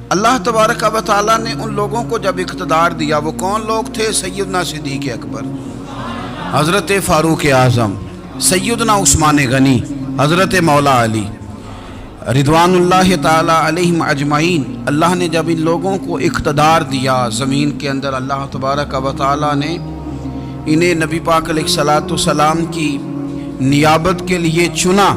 اللہ تبارک و تعالیٰ نے ان لوگوں کو جب اقتدار دیا، وہ کون لوگ تھے؟ سیدنا صدیق اکبر، حضرت فاروق اعظم، سیدنا عثمان غنی، حضرت مولا علی رضوان اللہ تعالیٰ علیہم اجمعین۔ اللہ نے جب ان لوگوں کو اقتدار دیا زمین کے اندر، اللہ تبارک و تعالیٰ نے انہیں نبی پاک علیہ الصلاۃ والسلام کی نیابت کے لیے چنا،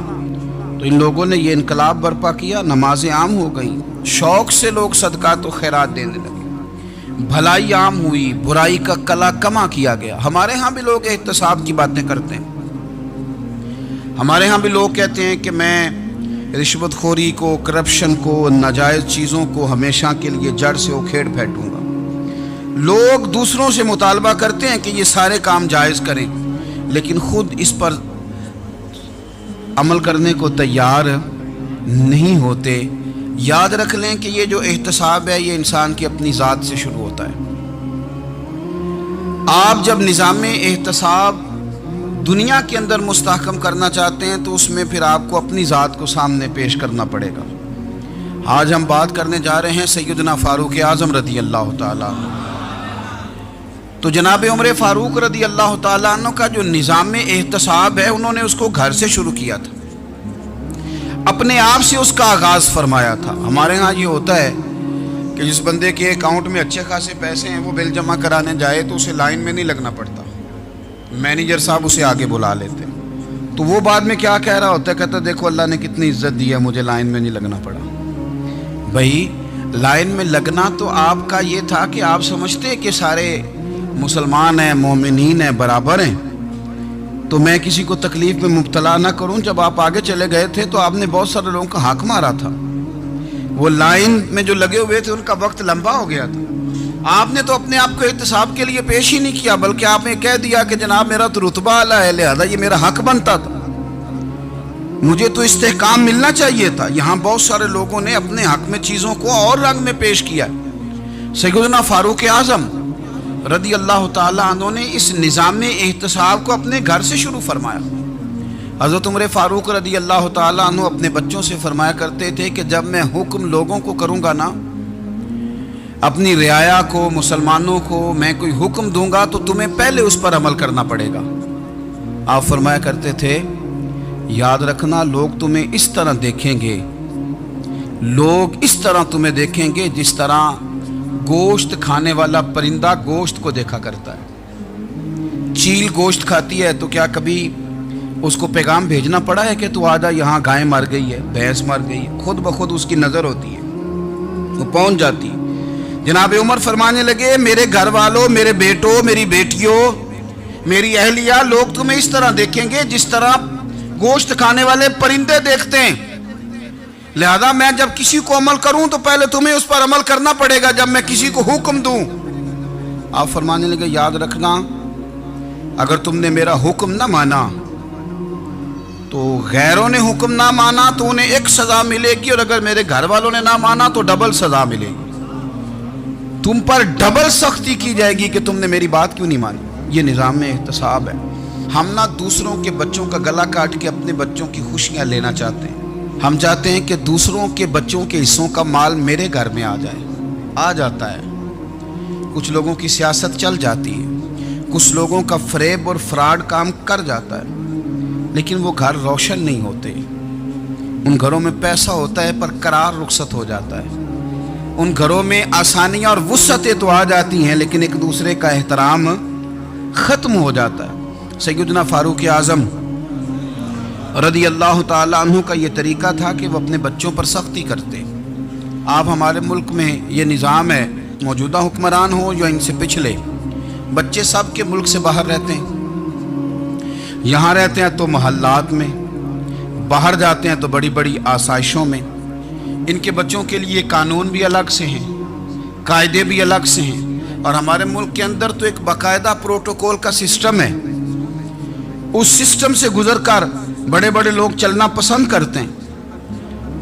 تو ان لوگوں نے یہ انقلاب برپا کیا، نمازیں عام ہو گئیں، شوق سے لوگ صدقات و خیرات دینے لگے، بھلائی عام ہوئی، برائی کا کلا کما کیا گیا۔ ہمارے ہاں بھی لوگ احتساب کی باتیں کرتے ہیں، ہمارے ہاں بھی لوگ کہتے ہیں کہ میں رشوت خوری کو، کرپشن کو، ناجائز چیزوں کو ہمیشہ کے لیے جڑ سے اکھیڑ پھینکوں گا۔ لوگ دوسروں سے مطالبہ کرتے ہیں کہ یہ سارے کام جائز کریں، لیکن خود اس پر عمل کرنے کو تیار نہیں ہوتے۔ یاد رکھ لیں کہ یہ جو احتساب ہے یہ انسان کی اپنی ذات سے شروع ہوتا ہے۔ آپ جب نظام احتساب دنیا کے اندر مستحکم کرنا چاہتے ہیں تو اس میں پھر آپ کو اپنی ذات کو سامنے پیش کرنا پڑے گا۔ آج ہم بات کرنے جا رہے ہیں سیدنا فاروق اعظم رضی اللہ تعالیٰ عنہ۔ تو جناب عمر فاروق رضی اللہ تعالیٰ عنہ کا جو نظام احتساب ہے، انہوں نے اس کو گھر سے شروع کیا تھا، اپنے آپ سے اس کا آغاز فرمایا تھا۔ ہمارے ہاں یہ ہوتا ہے کہ جس بندے کے اکاؤنٹ میں اچھے خاصے پیسے ہیں، وہ بل جمع کرانے جائے تو اسے لائن میں نہیں لگنا پڑتا، مینیجر صاحب اسے آگے بلا لیتے، تو وہ بعد میں کیا کہہ رہا ہوتا ہے؟ کہتا دیکھو اللہ نے کتنی عزت دی ہے، مجھے لائن میں نہیں لگنا پڑا۔ بھائی لائن میں لگنا تو آپ کا یہ تھا کہ آپ سمجھتے کہ سارے مسلمان ہیں، مومنین ہیں، برابر ہیں، تو میں کسی کو تکلیف میں مبتلا نہ کروں۔ جب آپ آگے چلے گئے تھے تو آپ نے بہت سارے لوگوں کا حق مارا تھا، وہ لائن میں جو لگے ہوئے تھے ان کا وقت لمبا ہو گیا تھا۔ آپ نے تو اپنے آپ کو احتساب کے لیے پیش ہی نہیں کیا، بلکہ آپ نے کہہ دیا کہ جناب میرا تو رتبہ اعلیٰ ہے، لہذا یہ میرا حق بنتا تھا، مجھے تو استحکام ملنا چاہیے تھا۔ یہاں بہت سارے لوگوں نے اپنے حق میں چیزوں کو اور رنگ میں پیش کیا۔ سیدنا فاروق اعظم رضی اللہ تعالیٰ عنہ نے اس نظام احتساب کو اپنے گھر سے شروع فرمایا۔ حضرت عمر فاروق رضی اللہ تعالیٰ عنہ اپنے بچوں سے فرمایا کرتے تھے کہ جب میں حکم لوگوں کو کروں گا نا، اپنی رعایا کو، مسلمانوں کو میں کوئی حکم دوں گا تو تمہیں پہلے اس پر عمل کرنا پڑے گا۔ آپ فرمایا کرتے تھے یاد رکھنا لوگ تمہیں اس طرح دیکھیں گے، لوگ اس طرح تمہیں دیکھیں گے جس طرح گوشت کھانے والا پرندہ گوشت کو دیکھا کرتا ہے۔ چیل گوشت کھاتی ہے تو کیا کبھی اس کو پیغام بھیجنا پڑا ہے کہ تو آجا یہاں گائے مر گئی ہے، بھینس مر گئی ہے؟ خود بخود اس کی نظر ہوتی ہے، وہ پہنچ جاتی ہے۔ جناب عمر فرمانے لگے میرے گھر والوں، میرے بیٹوں، میری بیٹیوں، میری اہلیہ، لوگ تمہیں اس طرح دیکھیں گے جس طرح گوشت کھانے والے پرندے دیکھتے ہیں، لہذا میں جب کسی کو عمل کروں تو پہلے تمہیں اس پر عمل کرنا پڑے گا جب میں کسی کو حکم دوں۔ آپ فرمانے لگے یاد رکھنا اگر تم نے میرا حکم نہ مانا تو غیروں نے حکم نہ مانا تو انہیں ایک سزا ملے گی، اور اگر میرے گھر والوں نے نہ مانا تو ڈبل سزا ملے گی، تم پر ڈبل سختی کی جائے گی کہ تم نے میری بات کیوں نہیں مانی۔ یہ نظام احتساب ہے۔ ہم نہ دوسروں کے بچوں کا گلا کاٹ کے اپنے بچوں کی خوشیاں لینا چاہتے ہیں، ہم چاہتے ہیں کہ دوسروں کے بچوں کے حصوں کا مال میرے گھر میں آ جائے، آ جاتا ہے۔ کچھ لوگوں کی سیاست چل جاتی ہے، کچھ لوگوں کا فریب اور فراڈ کام کر جاتا ہے، لیکن وہ گھر روشن نہیں ہوتے۔ ان گھروں میں پیسہ ہوتا ہے پر قرار رخصت ہو جاتا ہے، ان گھروں میں آسانیاں اور وسعتیں تو آ جاتی ہیں لیکن ایک دوسرے کا احترام ختم ہو جاتا ہے۔ سیدنا فاروق اعظم رضی اللہ تعالیٰ عنہ کا یہ طریقہ تھا کہ وہ اپنے بچوں پر سختی کرتے۔ آپ ہمارے ملک میں یہ نظام ہے، موجودہ حکمران ہو یا ان سے پچھلے، بچے سب کے ملک سے باہر رہتے ہیں، یہاں رہتے ہیں تو محلات میں، باہر جاتے ہیں تو بڑی بڑی آسائشوں میں۔ ان کے بچوں کے لیے قانون بھی الگ سے ہیں، قاعدے بھی الگ سے ہیں، اور ہمارے ملک کے اندر تو ایک باقاعدہ پروٹوکول کا سسٹم ہے، اس سسٹم سے گزر کر بڑے بڑے لوگ چلنا پسند کرتے ہیں۔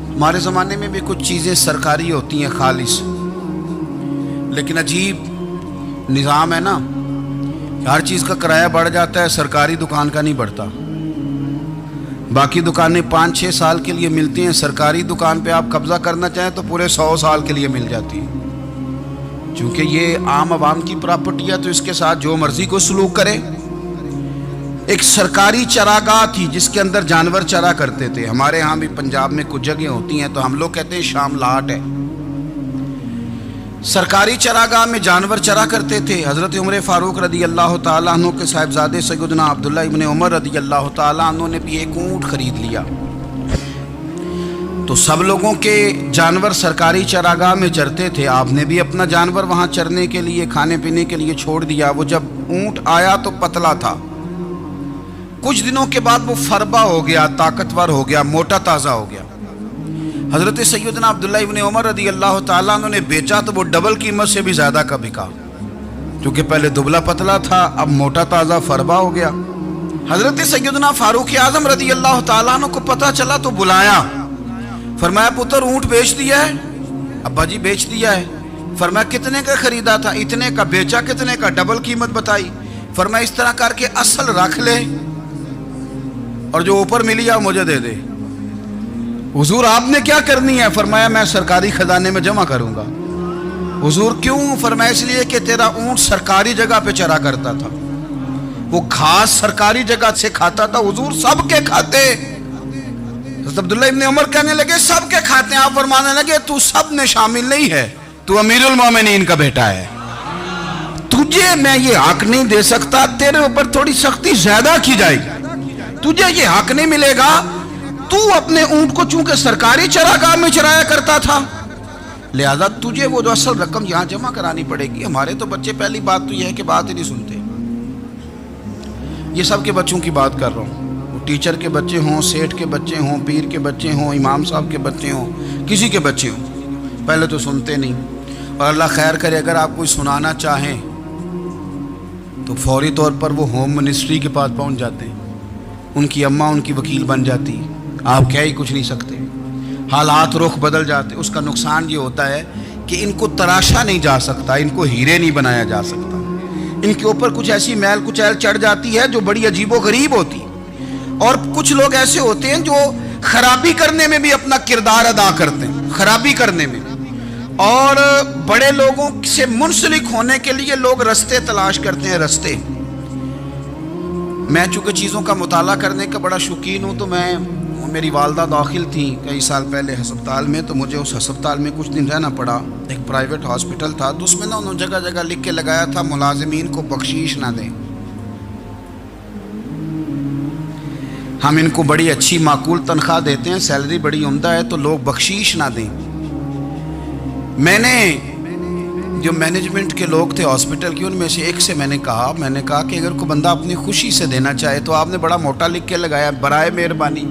ہمارے زمانے میں بھی کچھ چیزیں سرکاری ہوتی ہیں خالص، لیکن عجیب نظام ہے نا، ہر چیز کا کرایہ بڑھ جاتا ہے، سرکاری دکان کا نہیں بڑھتا۔ باقی دکانیں 5-6 سال کے لیے ملتی ہیں، سرکاری دکان پہ آپ قبضہ کرنا چاہیں تو پورے 100 سال کے لیے مل جاتی ہے، چونکہ یہ عام عوام کی پراپرٹی ہے تو اس کے ساتھ جو مرضی کو سلوک کرے۔ ایک سرکاری چراگاہ تھی جس کے اندر جانور چرا کرتے تھے، ہمارے ہاں بھی پنجاب میں کچھ جگہیں ہوتی ہیں تو ہم لوگ کہتے ہیں شام لاٹ ہے۔ سرکاری چراگاہ میں جانور چرا کرتے تھے۔ حضرت عمر فاروق رضی اللہ تعالیٰ عنہ کے صاحبزادے سیدنا عبداللہ ابن عمر رضی اللہ تعالیٰ عنہ نے بھی ایک اونٹ خرید لیا، تو سب لوگوں کے جانور سرکاری چراگاہ میں چرتے تھے، آپ نے بھی اپنا جانور وہاں چرنے کے لیے کھانے پینے کے لیے چھوڑ دیا۔ وہ جب اونٹ آیا تو پتلا تھا، کچھ دنوں کے بعد وہ فربا ہو گیا، طاقتور ہو گیا، موٹا تازہ ہو گیا۔ حضرت سیدنا عبداللہ ابن عمر رضی اللہ تعالیٰ عنہ نے بیچا تو وہ ڈبل قیمت سے بھی زیادہ کا بکا، کیونکہ پہلے دبلا پتلا تھا، اب موٹا تازہ فربا ہو گیا۔ حضرت سیدنا فاروق اعظم رضی اللہ تعالیٰ عنہ کو پتہ چلا تو بلایا، فرمایا پتر اونٹ بیچ دیا ہے؟ ابا جی بیچ دیا ہے۔ فرمایا کتنے کا خریدا تھا؟ اتنے کا۔ بیچا کتنے کا؟ ڈبل قیمت بتائی۔ فرمایا اس طرح کر کے اصل رکھ لے اور جو اوپر ملی ہے مجھے دے دے۔ حضور آپ نے کیا کرنی ہے؟ فرمایا میں سرکاری خزانے میں جمع کروں گا۔ حضور کیوں؟ فرمایا اس لیے کہ تیرا اونٹ سرکاری جگہ پہ چرا کرتا تھا، وہ گھاس سرکاری جگہ سے کھاتا تھا۔ حضور سب کے کھاتے۔ حضرت عبداللہ ابن عمر کہنے لگے سب کے کھاتے ہیں۔ آپ فرمانے لگے تو سب میں شامل نہیں ہے، تو امیر المومنین کا بیٹا ہے، تجھے میں یہ حق نہیں دے سکتا، تیرے اوپر تھوڑی سختی زیادہ کی جائے گی، تجھے یہ حق نہیں ملے گا۔ تو اپنے اونٹ کو چونکہ سرکاری چراگاہ میں چرایا کرتا تھا، لہذا تجھے وہ جو اصل رقم یہاں جمع کرانی پڑے گی۔ ہمارے تو بچے پہلی بات تو یہ ہے کہ بات ہی نہیں سنتے، یہ سب کے بچوں کی بات کر رہا ہوں، وہ ٹیچر کے بچے ہوں، سیٹھ کے بچے ہوں، پیر کے بچے ہوں، امام صاحب کے بچے ہوں، کسی کے بچے ہوں، پہلے تو سنتے نہیں۔ اور اللہ خیر کرے اگر آپ کوئی سنانا چاہیں تو فوری طور پر وہ ہوم منسٹری کے پاس پہنچ جاتے ہیں، ان کی اماں ان کی وکیل بن جاتی، آپ کہہ ہی کچھ نہیں سکتے، حالات رخ بدل جاتے۔ اس کا نقصان یہ ہوتا ہے کہ ان کو تراشا نہیں جا سکتا، ان کو ہیرے نہیں بنایا جا سکتا، ان کے اوپر کچھ ایسی میل کچیل چڑھ جاتی ہے جو بڑی عجیب و غریب ہوتی۔ اور کچھ لوگ ایسے ہوتے ہیں جو خرابی کرنے میں بھی اپنا کردار ادا کرتے ہیں، خرابی کرنے میں، اور بڑے لوگوں سے منسلک ہونے کے لیے لوگ رستے تلاش کرتے ہیں، رستے۔ میں چونکہ چیزوں کا مطالعہ کرنے کا بڑا شوقین ہوں، تو میری والدہ داخل تھیں کئی سال پہلے ہسپتال میں، تو مجھے اس ہسپتال میں کچھ دن رہنا پڑا۔ ایک پرائیویٹ ہاسپٹل تھا، تو اس میں انہوں نے جگہ جگہ لکھ کے لگایا تھا ملازمین کو بخشیش نہ دیں، ہم ان کو بڑی اچھی معقول تنخواہ دیتے ہیں، سیلری بڑی عمدہ ہے، تو لوگ بخشیش نہ دیں۔ میں نے جو مینجمنٹ کے لوگ تھے ہاسپٹل کی، ان میں سے ایک سے میں نے کہا کہ اگر کوئی بندہ اپنی خوشی سے دینا چاہے تو آپ نے بڑا موٹا لکھ کے لگایا برائے مہربانی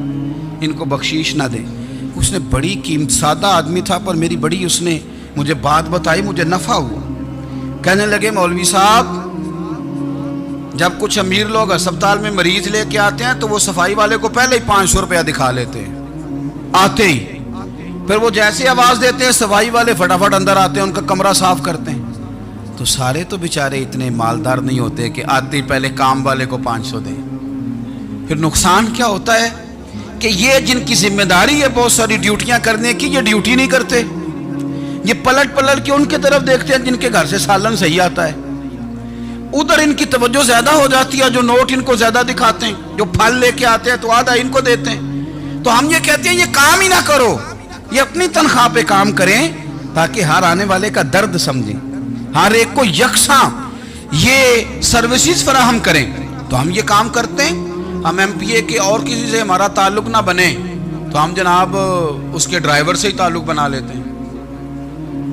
ان کو بخشیش نہ دے۔ اس نے بڑی قیمت، سادہ آدمی تھا پر میری بڑی اس نے مجھے بات بتائی، مجھے نفع ہوا۔ کہنے لگے مولوی صاحب جب کچھ امیر لوگ ہسپتال میں مریض لے کے آتے ہیں تو وہ صفائی والے کو پہلے ہی 500 روپیہ دکھا لیتے ہیں آتے ہی، پھر وہ جیسے آواز دیتے ہیں صفائی والے فٹافٹ اندر آتے ہیں، ان کا کمرہ صاف کرتے ہیں۔ تو سارے تو بیچارے اتنے مالدار نہیں ہوتے کہ آتے ہی پہلے کام والے کو 500 دیں۔ پھر نقصان کیا ہوتا ہے کہ یہ جن کی ذمہ داری ہے بہت ساری ڈیوٹیاں کرنے کی، یہ ڈیوٹی نہیں کرتے، یہ پلٹ پلٹ کے ان کی طرف دیکھتے ہیں جن کے گھر سے سالن صحیح آتا ہے، ادھر ان کی توجہ زیادہ ہو جاتی ہے، جو نوٹ ان کو زیادہ دکھاتے ہیں، جو پھل لے کے آتے ہیں تو آدھا ان کو دیتے ہیں۔ تو ہم یہ کہتے ہیں یہ کام ہی نہ کرو، یہ اپنی تنخواہ پہ کام کریں تاکہ ہر آنے والے کا درد سمجھیں، ہر ایک کو یکساں یہ سروسز فراہم کریں۔ تو ہم یہ کام کرتے ہیں، ہم ایم پی اے کے اور کسی سے ہمارا تعلق نہ بنے تو ہم جناب اس کے ڈرائیور سے ہی تعلق بنا لیتے ہیں،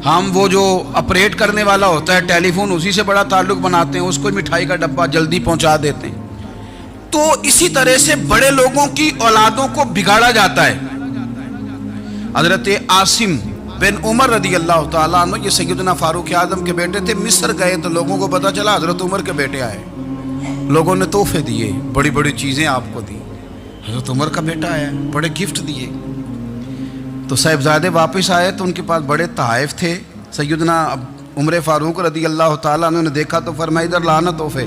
ہم وہ جو آپریٹ کرنے والا ہوتا ہے ٹیلی فون اسی سے بڑا تعلق بناتے ہیں، اس کو مٹھائی کا ڈبہ جلدی پہنچا دیتے ہیں۔ تو اسی طرح سے بڑے لوگوں کی اولادوں کو بگاڑا جاتا ہے۔ حضرت عاصم بن عمر رضی اللہ تعالیٰ عنہ، یہ سیدنا فاروق اعظم کے بیٹے تھے، مصر گئے تو لوگوں کو پتہ چلا حضرت عمر کے بیٹے آئے، لوگوں نے تحفے دیے، بڑی بڑی چیزیں آپ کو دی، حضرت عمر کا بیٹا آیا، بڑے گفٹ دیے۔ تو صاحبزادے واپس آئے تو ان کے پاس بڑے تحائف تھے۔ سیدنا عمر فاروق رضی اللہ تعالیٰ عنہ نے دیکھا تو فرمایا ادھر لانا تحفے،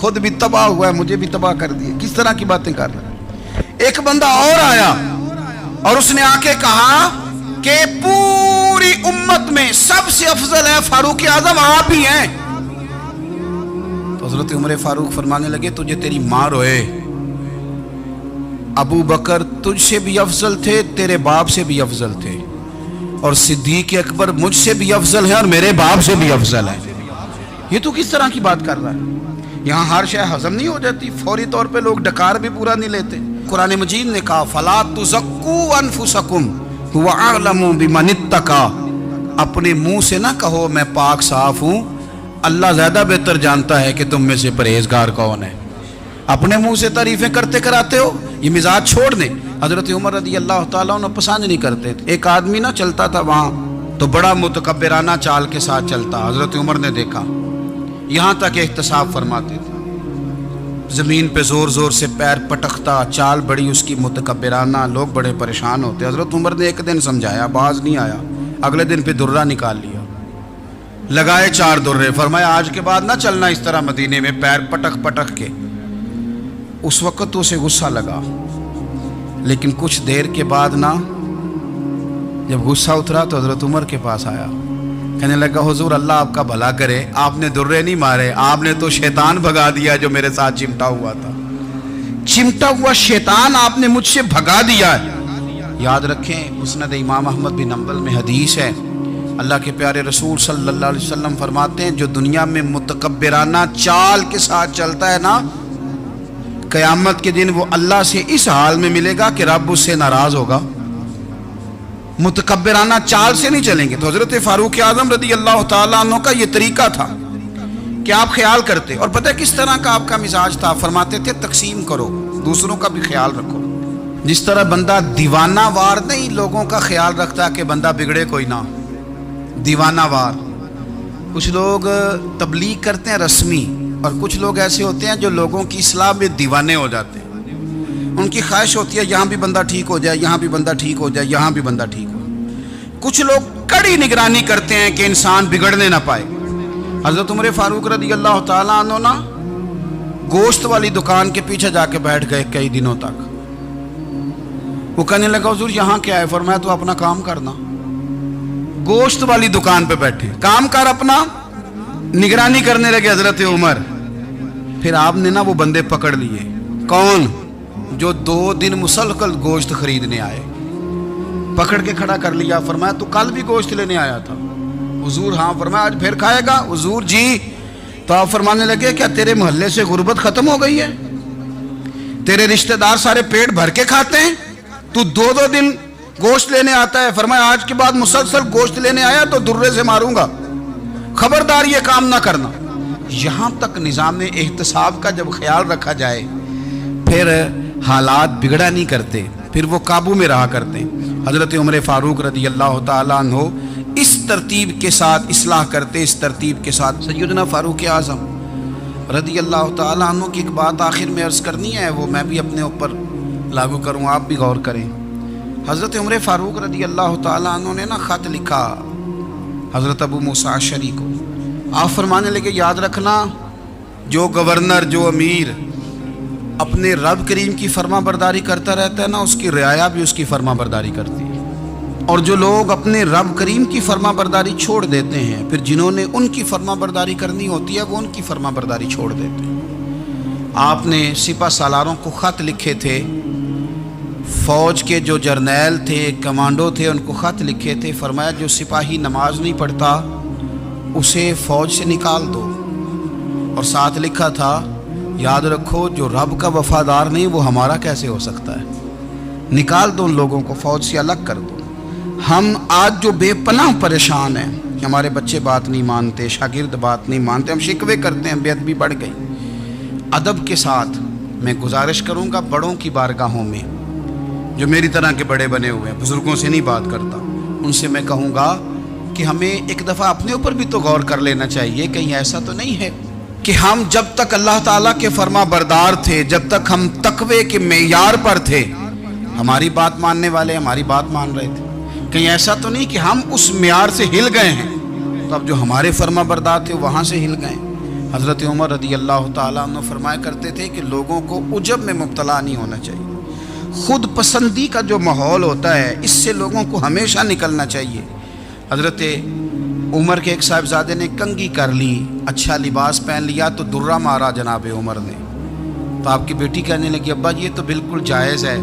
خود بھی تباہ ہوا ہے, مجھے بھی تباہ کر دیا. کس طرح کی باتیں کر رہا ہے. ایک بندہ اور آیا اور اس نے آ کے کہا کہ پوری امت میں سب سے افضل ہے فاروق اعظم آپ ہی ہیں. تو حضرت عمر فاروق فرمانے لگے تجھے تیری ماں روئے, ابو بکر تجھ سے بھی افضل تھے, تیرے باپ سے بھی افضل تھے, اور صدیق اکبر مجھ سے بھی افضل ہے اور میرے باپ سے بھی افضل ہے. یہ تو کس طرح کی بات کر رہا ہے. یہاں ہر شے ہضم نہیں ہو جاتی, فوری طور پہ لوگ ڈکار بھی پورا نہیں لیتے. قرآن مجید نے کہا فَلَا تُزَكُّوا أَنفُسَكُمْ هُوَ أَعْلَمُ بِمَنِ اتَّقَى, اپنے منہ سے نہ کہو میں پاک صاف ہوں, اللہ زیادہ بہتر جانتا ہے کہ تم میں سے پرہیزگار کون ہے. اپنے منہ سے تعریفیں کرتے کراتے ہو, یہ مزاج چھوڑ دیں. حضرت عمر رضی اللہ تعالیٰ عنہ پسند نہیں کرتے تھے. ایک آدمی نہ چلتا تھا وہاں تو بڑا متکبرانہ چال کے ساتھ چلتا. حضرت عمر نے دیکھا, یہاں تک احتساب فرماتے تھے, زمین پہ زور زور سے پیر پٹکتا, چال بڑی اس کی متکبرانہ, لوگ بڑے پریشان ہوتے. حضرت عمر نے ایک دن سمجھایا, باز نہیں آیا. اگلے دن پہ درہ نکال لیا, لگائے 4 درے, فرمایا آج کے بعد نہ چلنا اس طرح مدینے میں پیر پٹک پٹک کے. اس وقت تو اسے غصہ لگا, لیکن کچھ دیر کے بعد نا جب غصہ اترا تو حضرت عمر کے پاس آیا, کہنے لگا حضور اللہ آپ کا بھلا کرے, آپ نے درے نہیں مارے, آپ نے تو شیطان بھگا دیا جو میرے ساتھ چمٹا ہوا تھا. چمٹا ہوا شیطان آپ نے مجھ سے بھگا دیا ہے. یاد رکھیں مسند امام احمد بن حنبل میں حدیث ہے, اللہ کے پیارے رسول صلی اللہ علیہ وسلم فرماتے ہیں جو دنیا میں متکبرانہ چال کے ساتھ چلتا ہے نا, قیامت کے دن وہ اللہ سے اس حال میں ملے گا کہ رب اس سے ناراض ہوگا. متکبرانہ چال سے نہیں چلیں گے. تو حضرت فاروق اعظم رضی اللہ تعالیٰ عنہ کا یہ طریقہ تھا کہ آپ خیال کرتے, اور پتہ کس طرح کا آپ کا مزاج تھا. فرماتے تھے تقسیم کرو, دوسروں کا بھی خیال رکھو. جس طرح بندہ دیوانہ وار نہیں لوگوں کا خیال رکھتا کہ بندہ بگڑے کوئی نہ, دیوانہ وار. کچھ لوگ تبلیغ کرتے ہیں رسمی, اور کچھ لوگ ایسے ہوتے ہیں جو لوگوں کی اصلاح میں دیوانے ہو جاتے ہیں. ان کی خواہش ہوتی ہے یہاں بھی بندہ ٹھیک ہو جائے, یہاں بھی بندہ ٹھیک ہو جائے, یہاں بھی بندہ ٹھیک ہو. کچھ لوگ کڑی نگرانی کرتے ہیں کہ انسان بگڑنے نہ پائے. حضرت عمر فاروق رضی اللہ تعالیٰ عنہ نا گوشت والی دکان کے پیچھے جا کے بیٹھ گئے کئی دنوں تک. وہ کہنے لگا حضور یہاں کیا ہے؟ فرمایا تو اپنا کام کرنا. گوشت والی دکان پہ بیٹھے, کام کر اپنا, نگرانی کرنے لگے حضرت عمر. پھر آپ نے نا وہ بندے پکڑ لیے. کون؟ جو 2 دن مسلسل گوشت خریدنے آئے, پکڑ کے کھڑا کر لیا. فرمایا تو کل بھی گوشت لینے آیا تھا؟ حضور ہاں. فرمایا آج پھر کھائے گا؟ حضور جی. تو آپ فرمانے لگے کیا تیرے محلے سے غربت ختم ہو گئی ہے؟ تیرے رشتہ دار سارے پیٹ بھر کے کھاتے ہیں, تو 2 دن گوشت لینے آتا ہے. فرمایا آج کے بعد مسلسل گوشت لینے آیا تو درے سے ماروں گا, خبردار یہ کام نہ کرنا. یہاں تک نظام احتساب کا جب خیال رکھا جائے پھر حالات بگڑا نہیں کرتے, پھر وہ قابو میں رہا کرتے. حضرت عمر فاروق رضی اللہ تعالیٰ عنہ اس ترتیب کے ساتھ اصلاح کرتے, اس ترتیب کے ساتھ. سیدنا فاروق اعظم رضی اللہ تعالیٰ عنہ کی ایک بات آخر میں عرض کرنی ہے, وہ میں بھی اپنے اوپر لاگو کروں, آپ بھی غور کریں. حضرت عمر فاروق رضی اللہ تعالیٰ عنہ نے نا خط لکھا حضرت ابو موسیٰ اشعری کو. آپ فرمانے لگے یاد رکھنا جو گورنر, جو امیر اپنے رب کریم کی فرما برداری کرتا رہتا ہے نا, اس کی رعایا بھی اس کی فرما برداری کرتی ہے. اور جو لوگ اپنے رب کریم کی فرما برداری چھوڑ دیتے ہیں, پھر جنہوں نے ان کی فرما برداری کرنی ہوتی ہے وہ ان کی فرما برداری چھوڑ دیتے ہیں. آپ نے سپہ سالاروں کو خط لکھے تھے, فوج کے جو جرنیل تھے, کمانڈو تھے, ان کو خط لکھے تھے. فرمایا جو سپاہی نماز نہیں پڑھتا اسے فوج سے نکال دو, اور ساتھ لکھا تھا یاد رکھو جو رب کا وفادار نہیں وہ ہمارا کیسے ہو سکتا ہے, نکال دو ان لوگوں کو, فوج سے الگ کر دو. ہم آج جو بے پناہ پریشان ہیں کہ ہمارے بچے بات نہیں مانتے, شاگرد بات نہیں مانتے, ہم شکوے کرتے ہیں, بے ادبی بڑھ گئی. ادب کے ساتھ میں گزارش کروں گا بڑوں کی بارگاہوں میں, جو میری طرح کے بڑے بنے ہوئے ہیں, بزرگوں سے نہیں بات کرتا, ان سے میں کہوں گا کہ ہمیں ایک دفعہ اپنے اوپر بھی تو غور کر لینا چاہیے. کہیں ایسا تو نہیں ہے کہ ہم جب تک اللہ تعالیٰ کے فرما بردار تھے, جب تک ہم تقوی کے معیار پر تھے, ہماری بات ماننے والے ہماری بات مان رہے تھے. کہیں ایسا تو نہیں کہ ہم اس معیار سے ہل گئے ہیں, تو اب جو ہمارے فرما بردار تھے وہاں سے ہل گئے. حضرت عمر رضی اللہ تعالیٰ عنہ فرمایا کرتے تھے کہ لوگوں کو عجب میں مبتلا نہیں ہونا چاہیے، خود پسندی کا جو ماحول ہوتا ہے اس سے لوگوں کو ہمیشہ نکلنا چاہیے۔ حضرت عمر کے ایک صاحبزادے نے کنگھی کر لی، اچھا لباس پہن لیا تو درہ مارا جناب عمر نے، تو آپ کی بیٹی کہنے لگی ابا یہ تو بالکل جائز ہے،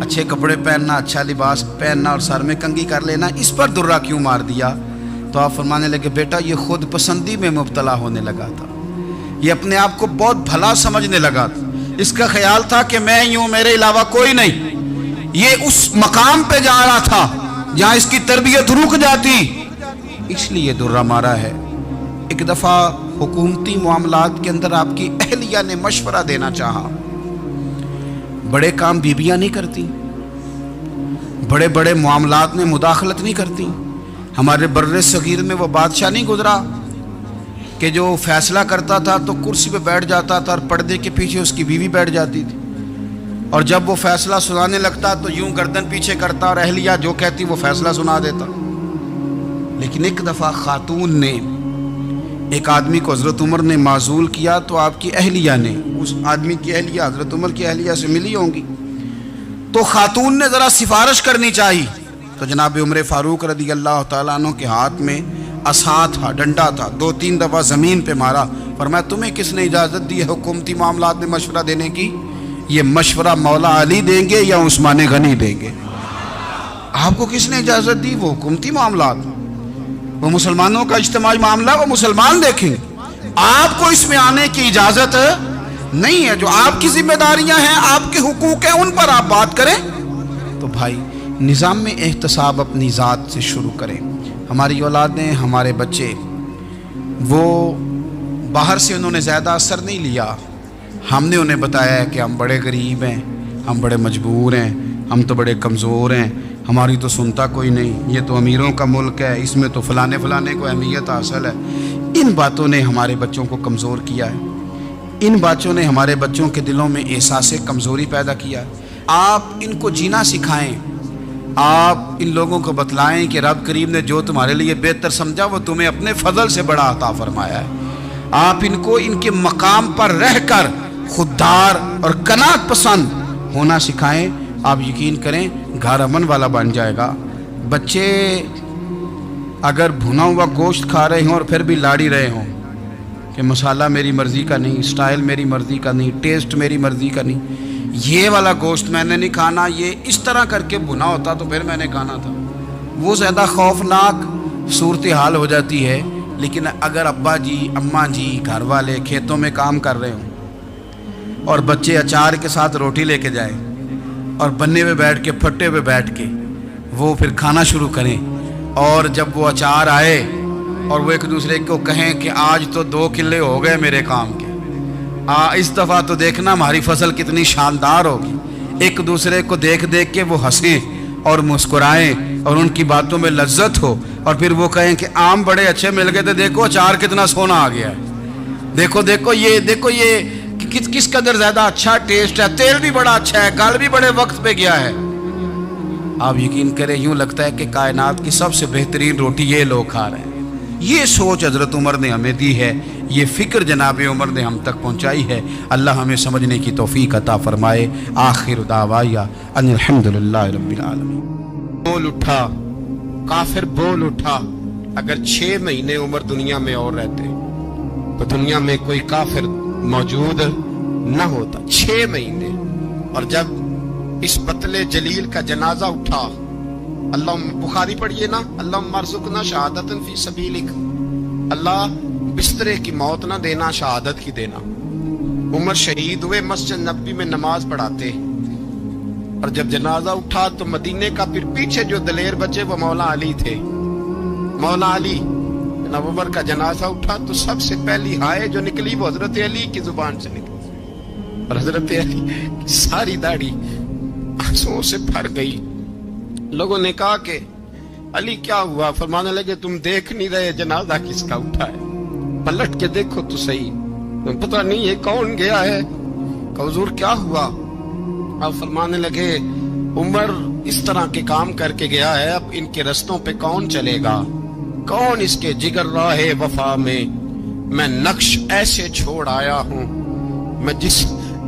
اچھے کپڑے پہننا، اچھا لباس پہننا اور سر میں کنگھی کر لینا، اس پر درہ کیوں مار دیا؟ تو آپ فرمانے لگے بیٹا یہ خود پسندی میں مبتلا ہونے لگا تھا، یہ اپنے آپ کو بہت بھلا سمجھنے لگا تھا، اس کا خیال تھا کہ میں یوں میرے علاوہ کوئی نہیں، یہ اس مقام پہ جا رہا تھا جہاں اس کی تربیت رک جاتی، اس لیے درہ مارا ہے۔ ایک دفعہ حکومتی معاملات کے اندر آپ کی اہلیہ نے مشورہ دینا چاہا، بڑے کام بیویاں نہیں کرتی، بڑے بڑے معاملات میں مداخلت نہیں کرتی۔ ہمارے بر صغیر میں وہ بادشاہ نہیں گزرا کہ جو فیصلہ کرتا تھا تو کرسی پہ بیٹھ جاتا تھا اور پردے کے پیچھے اس کی بیوی بیٹھ جاتی تھی، اور جب وہ فیصلہ سنانے لگتا تو یوں گردن پیچھے کرتا اور اہلیہ جو کہتی وہ فیصلہ سنا دیتا۔ لیکن ایک دفعہ خاتون نے ایک آدمی کو حضرت عمر نے معزول کیا تو آپ کی اہلیہ نے، اس آدمی کی اہلیہ حضرت عمر کی اہلیہ سے ملی ہوں گی، تو خاتون نے ذرا سفارش کرنی چاہیے، تو جناب عمر فاروق رضی اللہ تعالیٰ عنہ کے ہاتھ میں عصا تھا، ڈنڈا تھا، 2-3 دفعہ زمین پہ مارا، فرمایا تمہیں کس نے اجازت دی ہے حکومتی معاملات میں مشورہ دینے کی؟ یہ مشورہ مولا علی دیں گے یا عثمان غنی دیں گے؟ آپ کو کس نے اجازت دی؟ وہ حکومتی معاملات، وہ مسلمانوں کا اجتماعی معاملہ، وہ مسلمان دیکھیں گے، آپ کو اس میں آنے کی اجازت نہیں ہے۔ جو آپ کی ذمہ داریاں ہیں، آپ کے حقوق ہیں، ان پر آپ بات کریں۔ تو بھائی نظام میں احتساب اپنی ذات سے شروع کریں۔ ہماری اولادیں، ہمارے بچے، وہ باہر سے انہوں نے زیادہ اثر نہیں لیا، ہم نے انہیں بتایا ہے کہ ہم بڑے غریب ہیں، ہم بڑے مجبور ہیں، ہم تو بڑے کمزور ہیں، ہماری تو سنتا کوئی نہیں، یہ تو امیروں کا ملک ہے، اس میں تو فلانے کو اہمیت حاصل ہے۔ ان باتوں نے ہمارے بچوں کو کمزور کیا ہے، ان باتوں نے ہمارے بچوں کے دلوں میں احساس کمزوری پیدا کیا ہے۔ آپ ان کو جینا سکھائیں، آپ ان لوگوں کو بتلائیں کہ رب کریم نے جو تمہارے لیے بہتر سمجھا وہ تمہیں اپنے فضل سے بڑا عطا فرمایا ہے۔ آپ ان کو ان کے مقام پر رہ کر خوددار اور قناعت پسند ہونا سکھائیں، آپ یقین کریں گھر امن والا بن جائے گا۔ بچے اگر بھنا ہوا گوشت کھا رہے ہوں اور پھر بھی لاڑی رہے ہوں کہ مسالہ میری مرضی کا نہیں، سٹائل میری مرضی کا نہیں، ٹیسٹ میری مرضی کا نہیں، یہ والا گوشت میں نے نہیں کھانا، یہ اس طرح کر کے بھنا ہوتا تو پھر میں نے کھانا تھا، وہ زیادہ خوفناک صورتحال ہو جاتی ہے۔ لیکن اگر ابا جی، اماں جی، گھر والے کھیتوں میں کام کر رہے ہوں اور بچے اچار کے ساتھ روٹی لے کے جائیں اور بننے پہ بیٹھ کے، پھٹے پہ بیٹھ کے وہ پھر کھانا شروع کریں، اور جب وہ اچار آئے اور وہ ایک دوسرے کو کہیں کہ آج تو 2 کلے ہو گئے میرے کام کے، اس دفعہ تو دیکھنا ہماری فصل کتنی شاندار ہوگی، ایک دوسرے کو دیکھ دیکھ کے وہ ہنسیں اور مسکرائیں اور ان کی باتوں میں لذت ہو، اور پھر وہ کہیں کہ آم بڑے اچھے مل گئے تھے، دیکھو اچار کتنا سونا آ گیا ہے، دیکھو یہ کس قدر زیادہ اچھا ٹیسٹ ہے، تیل بھی بڑا اچھا ہے، گل بھی بڑے وقت پہ گیا ہے۔ آپ یقین کریں یوں لگتا ہے کہ کائنات کی سب سے بہترین روٹی یہ لوگ کھا رہے ہیں۔ یہ سوچ حضرت عمر نے ہمیں دی ہے، یہ فکر جناب عمر نے ہم تک پہنچائی ہے۔ اللہ ہمیں سمجھنے کی توفیق عطا فرمائے۔ آخر دعوایا ان الحمدللہ رب العالمین۔ بول اٹھا کافر، بول اٹھا، اگر 6 مہینے عمر دنیا میں اور رہتے تو دنیا میں کوئی کافر موجود نہ ہوتا۔ 6 مہینے، اور جب اس بطل جلیل کا جنازہ اٹھا، اللہ بخاری پڑھیے نا، اللہم ارزقنا شہادت فی سبیلک، اللہ بسترے کی موت نہ دینا، شہادت کی دینا۔ عمر شہید ہوئے، مسجد نبوی میں نماز پڑھاتے، اور جب جنازہ اٹھا تو مدینے کا پھر پیچھے جو دلیر بچے وہ مولا علی تھے۔ مولا علی، جناب عمر کا جنازہ اٹھا تو سب سے پہلی ہائے جو نکلی وہ حضرت علی کی زبان سے نکلی، اور حضرت علی کی ساری داڑھی آنسوؤں سے بھر گئی۔ لوگوں نے کہا کہ علی کیا ہوا؟ فرمانے لگے تم دیکھ نہیں رہے جنازہ کس کا اٹھا ہے، پلٹ کے دیکھو تو صحیح، تم پتہ نہیں یہ کون گیا ہے؟ کہ حضور کیا ہوا؟ اب فرمانے لگے عمر اس طرح کے کام کر کے گیا ہے، اب ان کے رستوں پہ کون چلے گا؟ کون اس کے جگر راہ وفا میں میں نقش ایسے چھوڑ آیا ہوں، میں جس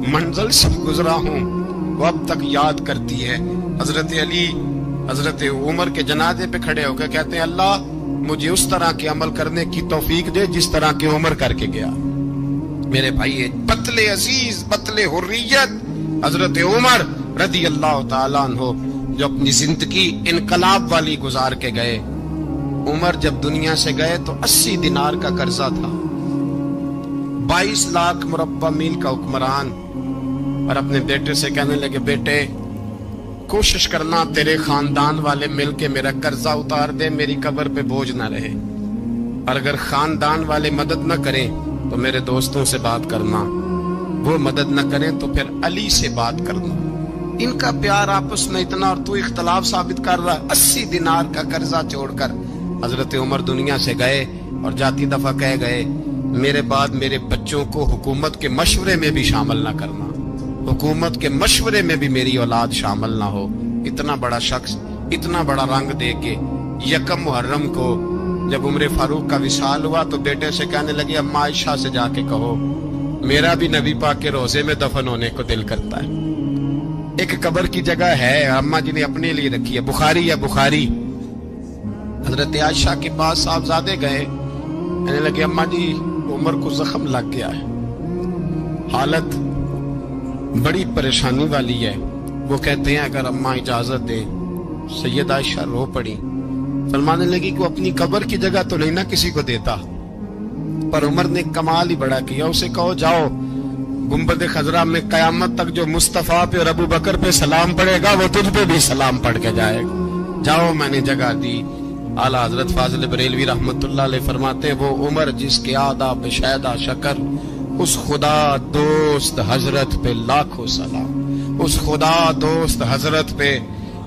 منزل سے گزرا ہوں وہ اب تک یاد کرتی ہے۔ حضرت علی حضرت عمر کے جنازے پہ کھڑے ہو کے کہتے ہیں اللہ مجھے اس طرح کے عمل کرنے کی توفیق دے جس طرح کے عمر کر کے گیا۔ میرے بھائی بطل عزیز، بطل حریت حضرت عمر رضی اللہ تعالیٰ عنہ جو اپنی زندگی انقلاب والی گزار کے گئے۔ عمر جب دنیا سے گئے تو 80 دینار کا قرضہ تھا، 22 لاکھ مربع میل کا حکمران، اور اپنے بیٹے سے کہنے لگے بیٹے کوشش کرنا تیرے خاندان والے مل کے میرا قرضہ اتار دے، میری قبر پہ بوجھ نہ رہے، اور اگر خاندان والے مدد نہ کریں تو میرے دوستوں سے بات کرنا، وہ مدد نہ کریں تو پھر علی سے بات کرنا۔ ان کا پیار آپس میں اتنا، اور تو اختلاف ثابت کر رہا۔ 80 دینار کا قرضہ چھوڑ کر حضرت عمر دنیا سے گئے، اور جاتی دفعہ کہہ گئے میرے بعد میرے بچوں کو حکومت کے مشورے میں بھی شامل نہ کرنا، حکومت کے مشورے میں بھی میری اولاد شامل نہ ہو۔ اتنا بڑا شخص اتنا بڑا رنگ دے کے یکم محرم کو جب عمر فاروق کا وصال ہوا تو بیٹے سے کہنے لگے اما عائشہ سے جا کے کہو میرا بھی نبی پاک کے روزے میں دفن ہونے کو دل کرتا ہے۔ ایک قبر کی جگہ ہے اما جی نے اپنے لیے رکھی ہے، بخاری ہے بخاری۔ حضرت عائشہ کے پاس صاحبزادے گئے، کہنے لگے اما جی عمر کو زخم لگ گیا ہے، حالت بڑی پریشانی والی ہے۔ وہ کہتے ہیں اگر اماں اجازت دیں، سید عائشہ رو پڑی، فرمانے لگی کہ اپنی قبر کی جگہ تو نہیں نہ کسی کو دیتا، پر عمر نے کمال ہی بڑا کیا، اسے کہو جاؤ گنبد خضرا میں قیامت تک جو مصطفیٰ پہ اور ابو بکر پہ سلام پڑے گا وہ تجھ پہ بھی سلام پڑھ کے جائے گا، جاؤ میں نے جگہ دی۔ اعلیٰ حضرت فاضل بریلوی رحمت اللہ علیہ فرماتے ہیں وہ عمر جس کے آداب شیدہ شکر، اس خدا دوست حضرت پہ لاکھوں سلام، اس خدا دوست حضرت پہ۔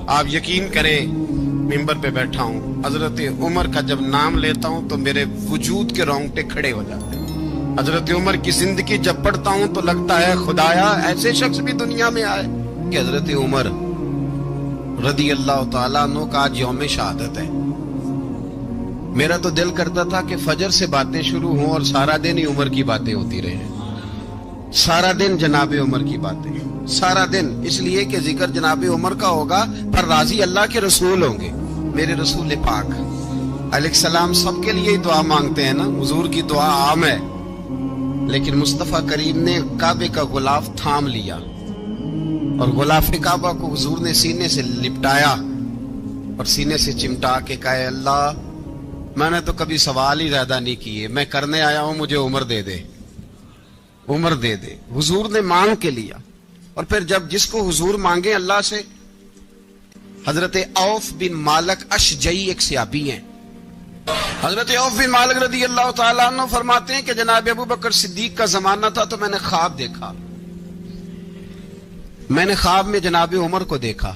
آپ یقین کریں ممبر پہ بیٹھا ہوں، حضرت عمر کا جب نام لیتا ہوں تو میرے وجود کے رونگٹے کھڑے ہو جاتے ہیں۔ حضرت عمر کی زندگی جب پڑھتا ہوں تو لگتا ہے خدایا ایسے شخص بھی دنیا میں آئے کہ حضرت عمر رضی اللہ تعالیٰ عنہ کا آج یوم شہادت ہے۔ میرا تو دل کرتا تھا کہ فجر سے باتیں شروع ہوں اور سارا دن ہی عمر کی باتیں ہوتی رہے، سارا دن جناب عمر کی باتیں، سارا دن، اس لیے کہ ذکر جناب عمر کا ہوگا پر راضی اللہ کے رسول ہوں گے۔ میرے رسول پاک علیہ السلام سب کے لیے دعا مانگتے ہیں نا، حضور کی دعا عام ہے، لیکن مصطفیٰ کریم نے کعبے کا غلاف تھام لیا اور غلاف کعبہ کو حضور نے سینے سے لپٹایا اور سینے سے چمٹا کے کہا اللہ میں نے تو کبھی سوال ہی زیادہ نہیں کیے، میں کرنے آیا ہوں، مجھے عمر دے دے، عمر دے دے۔ حضور نے مانگ کے لیا، اور پھر جب جس کو حضور مانگے اللہ سے، حضرت عوف بن مالک اشجعی ایک صحابی ہیں، حضرت عوف بن مالک رضی اللہ تعالیٰ عنہ فرماتے ہیں کہ جناب ابو بکر صدیق کا زمانہ تھا تو میں نے خواب دیکھا، میں نے خواب میں جناب عمر کو دیکھا،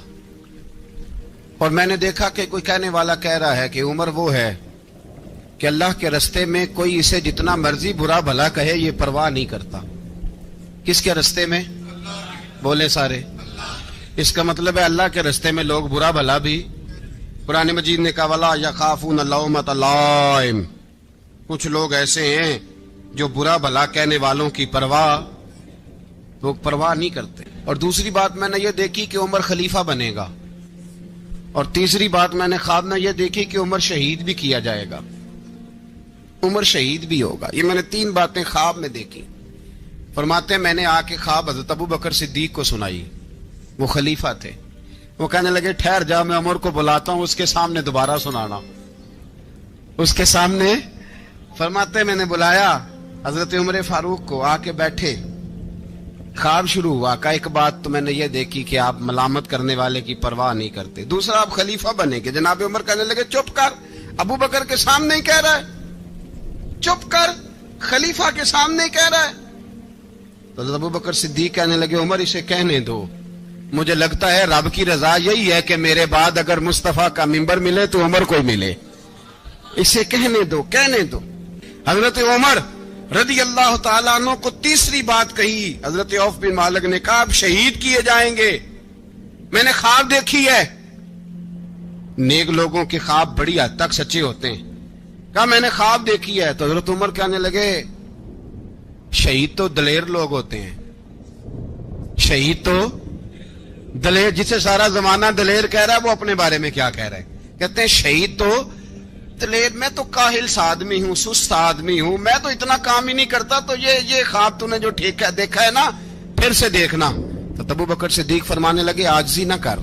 اور میں نے دیکھا کہ کوئی کہنے والا کہہ رہا ہے کہ عمر وہ ہے کہ اللہ کے رستے میں کوئی اسے جتنا مرضی برا بھلا کہے یہ پرواہ نہیں کرتا۔ کس کے رستے میں؟ بولے سارے۔ اس کا مطلب ہے اللہ کے رستے میں لوگ برا بھلا بھی، قرآن مجید نے کہا وَلَا يَخَافُونَ لَوْمَةَ لَائِمٍ، کچھ لوگ ایسے ہیں جو برا بھلا کہنے والوں کی لوگ پرواہ نہیں کرتے۔ اور دوسری بات میں نے یہ دیکھی کہ عمر خلیفہ بنے گا، اور تیسری بات میں نے خواب میں یہ دیکھی کہ عمر شہید بھی کیا جائے گا، عمر شہید بھی ہوگا۔ یہ میں نے 3 باتیں خواب میں دیکھی۔ فرماتے ہیں میں نے آ کے خواب حضرت ابو بکر صدیق کو سنائی، وہ خلیفہ تھے، وہ کہنے لگے ٹھہر جا میں عمر کو بلاتا ہوں، اس کے سامنے دوبارہ سنانا، اس کے سامنے۔ فرماتے ہیں میں نے بلایا حضرت عمر فاروق کو، آ کے بیٹھے، خواب شروع ہوا۔ کا ایک بات تو میں نے یہ دیکھی کہ آپ ملامت کرنے والے کی پرواہ نہیں کرتے، دوسرا آپ خلیفہ بنے گے۔ جناب عمر کہنے لگے چپ کر، ابو بکر کے سامنے ہی کہہ رہا ہے، چپ کر، خلیفہ کے سامنے کہہ رہا ہے۔ تو حضرت ابو بکر صدیق کہنے لگے عمر اسے کہنے دو، مجھے لگتا ہے رب کی رضا یہی ہے کہ میرے بعد اگر مصطفیٰ کا منبر ملے تو عمر کو ہی ملے، اسے کہنے دو، کہنے دو۔ حضرت عمر رضی اللہ تعالیٰ عنہ کو تیسری بات کہی، حضرت عوف بن مالک نے کہا آپ شہید کیے جائیں گے، میں نے خواب دیکھی ہے۔ نیک لوگوں کے خواب بڑی حد تک سچے ہوتے ہیں، کہا میں نے خواب دیکھی ہے. تو حضرت عمر کہنے لگے شہید تو دلیر لوگ ہوتے ہیں, شہید تو دلیر, جسے سارا زمانہ دلیر کہہ رہا ہے وہ اپنے بارے میں کیا کہہ رہا ہے؟ کہتے ہیں شہید تو دلیر, میں تو کاہل سا آدمی ہوں, سست آدمی ہوں, میں تو اتنا کام ہی نہیں کرتا, تو یہ خواب تو نے جو ٹھیک دیکھا ہے نا پھر سے دیکھنا. تو ابو بکر صدیق فرمانے لگے عاجزی نہ کر,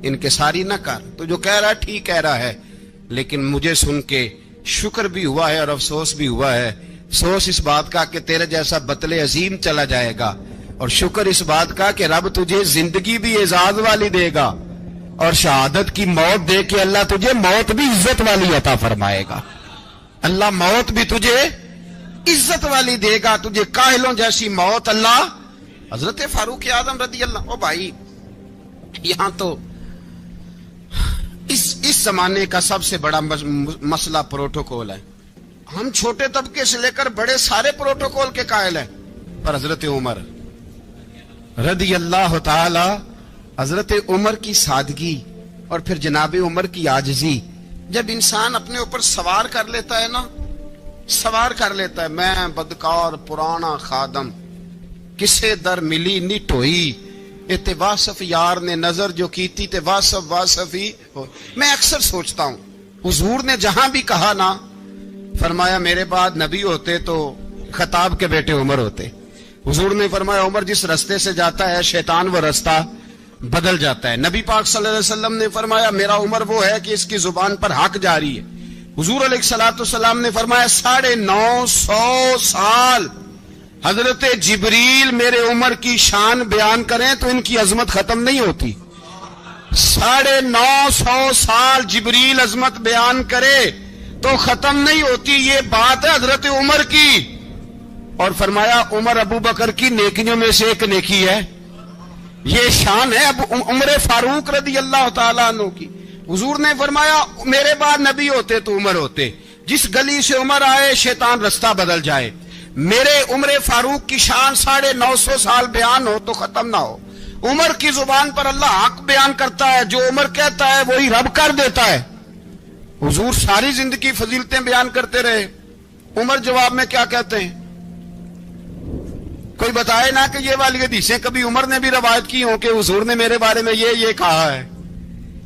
انکساری نہ کر, تو جو کہہ رہا ہے ٹھیک کہہ رہا ہے, لیکن مجھے سن کے شکر بھی ہوا ہے اور افسوس بھی ہوا ہے. افسوس اس بات کا کہ تیرے جیسا بطل عظیم چلا جائے گا, اور شکر اس بات کا کہ رب تجھے زندگی بھی اعزاز والی دے گا, اور شہادت کی موت دے کے اللہ تجھے موت بھی عزت والی عطا فرمائے گا. اللہ موت بھی تجھے عزت والی دے گا, تجھے کاہلوں جیسی موت اللہ. حضرت فاروق اعظم رضی اللہ, او بھائی یہاں تو اس زمانے کا سب سے بڑا مسئلہ پروٹوکول ہے. ہم چھوٹے طبقے سے لے کر بڑے سارے پروٹوکول کے قائل ہیں, پر حضرت عمر رضی اللہ تعالی, حضرت عمر کی سادگی اور پھر جناب عمر کی عاجزی, جب انسان اپنے اوپر سوار کر لیتا ہے نا, سوار کر لیتا ہے, میں بدکار پرانا خادم, کسے در ملی نٹ ہوئی, تے واصف یار نے نظر جو کیتی تے واصف ہی ہو. میں اکثر سوچتا ہوں حضور نے جہاں بھی کہا نا, فرمایا میرے بعد نبی ہوتے تو خطاب کے بیٹے عمر ہوتے. حضور نے فرمایا عمر جس رستے سے جاتا ہے شیطان وہ رستہ بدل جاتا ہے. نبی پاک صلی اللہ علیہ وسلم نے فرمایا میرا عمر وہ ہے کہ اس کی زبان پر حق جاری ہے. حضور علیہ الصلوۃ والسلام نے فرمایا 950 سال حضرت جبریل میرے عمر کی شان بیان کریں تو ان کی عظمت ختم نہیں ہوتی. 950 سال جبریل عظمت بیان کرے تو ختم نہیں ہوتی. یہ بات ہے حضرت عمر کی, اور فرمایا عمر ابو بکر کی نیکیوں میں سے ایک نیکی ہے. یہ شان ہے اب عمر فاروق رضی اللہ تعالیٰ عنہ کی. حضور نے فرمایا میرے بعد نبی ہوتے تو عمر ہوتے, جس گلی سے عمر آئے شیطان رستہ بدل جائے. میرے عمر فاروق کی شان 950 سال بیان ہو تو ختم نہ ہو. عمر کی زبان پر اللہ حق بیان کرتا ہے, جو عمر کہتا ہے وہی رب کر دیتا ہے. حضور ساری زندگی فضیلتیں بیان کرتے رہے, عمر جواب میں کیا کہتے ہیں؟ کوئی بتائے نا کہ یہ والی حدیثیں کبھی عمر نے بھی روایت کی ہوں کہ حضور نے میرے بارے میں یہ کہا ہے.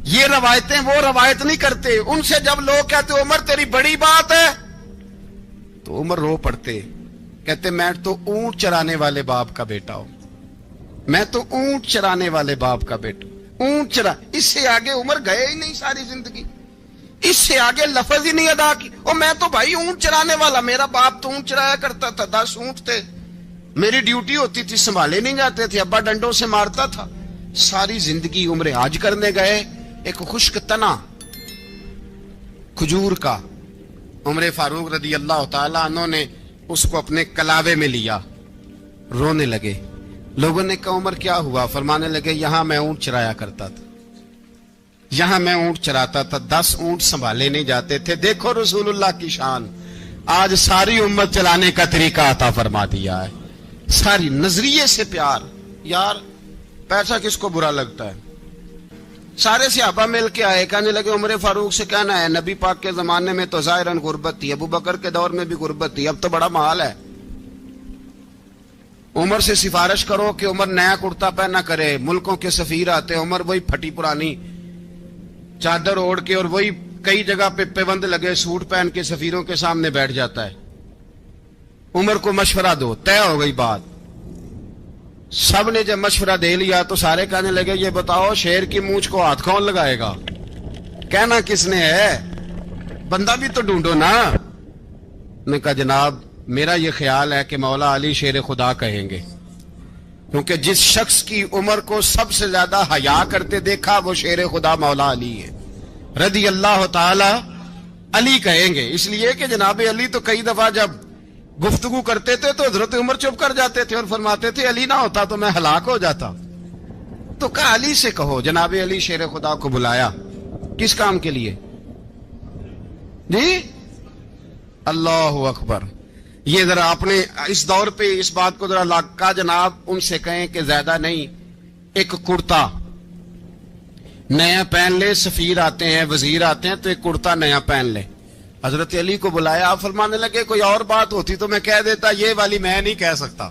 یہ روایتیں وہ روایت نہیں کرتے. ان سے جب لوگ کہتے عمر تیری بڑی بات ہے تو عمر رو پڑتے, کہتے میں تو اونٹ چرانے والے باپ کا بیٹا ہوں, میں تو اونٹ چرانے والے باپ کا بیٹا, اونٹ چرا. اس سے آگے عمر گئے ہی نہیں ساری زندگی, اس سے آگے لفظ ہی نہیں ادا کی. اور میں تو بھائی اونٹ چرانے والا, میرا باپ تو اونٹ چرایا کرتا تھا, 10 اونٹ تھے, میری ڈیوٹی ہوتی تھی, سنبھالے نہیں جاتے تھے, ابا ڈنڈوں سے مارتا تھا. ساری زندگی عمر حج کرنے گئے, ایک خشک تنا کھجور کا عمر فاروق رضی اللہ تعالیٰ عنہ نے اس کو اپنے کلاوے میں لیا, رونے لگے. لوگوں نے کہا عمر کیا ہوا؟ فرمانے لگے یہاں میں اونٹ چرایا کرتا تھا, یہاں میں اونٹ چراتا تھا, 10 اونٹ سنبھالے نہیں جاتے تھے. دیکھو رسول اللہ کی شان, آج ساری امت چلانے کا طریقہ عطا فرما دیا ہے. ساری نظریے سے پیار. یار پیسہ کس کو برا لگتا ہے؟ سارے صحابہ مل کے آئے, کہنے لگے عمر فاروق سے کہنا ہے نبی پاک کے زمانے میں تو ظاہراً غربت تھی, ابو بکر کے دور میں بھی غربت تھی, اب تو بڑا محال ہے. عمر سے سفارش کرو کہ عمر نیا کرتا پہنا کرے. ملکوں کے سفیر آتے, عمر وہی پھٹی پرانی چادر اوڑھ کے اور وہی کئی جگہ پہ پیوند لگے سوٹ پہن کے سفیروں کے سامنے بیٹھ جاتا ہے. عمر کو مشورہ دو, طے ہو گئی بات. سب نے جب مشورہ دے لیا تو سارے کہنے لگے یہ بتاؤ شیر کی مونچھ کو ہاتھ کون لگائے گا؟ کہنا کس نے ہے؟ بندہ بھی تو ڈھونڈو نا. نے کہا جناب میرا یہ خیال ہے کہ مولا علی شیر خدا کہیں گے, کیونکہ جس شخص کی عمر کو سب سے زیادہ حیا کرتے دیکھا وہ شیر خدا مولا علی ہے رضی اللہ تعالی. علی کہیں گے اس لیے کہ جناب علی تو کئی دفعہ جب گفتگو کرتے تھے تو حضرت عمر چپ کر جاتے تھے اور فرماتے تھے علی نہ ہوتا تو میں ہلاک ہو جاتا. تو کہا علی سے کہو. جناب علی شیر خدا کو بلایا, کس کام کے لیے جی؟ اللہ اکبر. یہ ذرا اپنے اس دور پہ اس بات کو ذرا لاکا جناب ان سے کہیں کہ زیادہ نہیں, ایک کرتا نیا پہن لے. سفیر آتے ہیں, وزیر آتے ہیں تو ایک کرتا نیا پہن لے. حضرت علی کو بلایا، آپ فرمانے لگے کوئی اور بات ہوتی تو میں کہہ دیتا، یہ والی میں نہیں کہہ سکتا،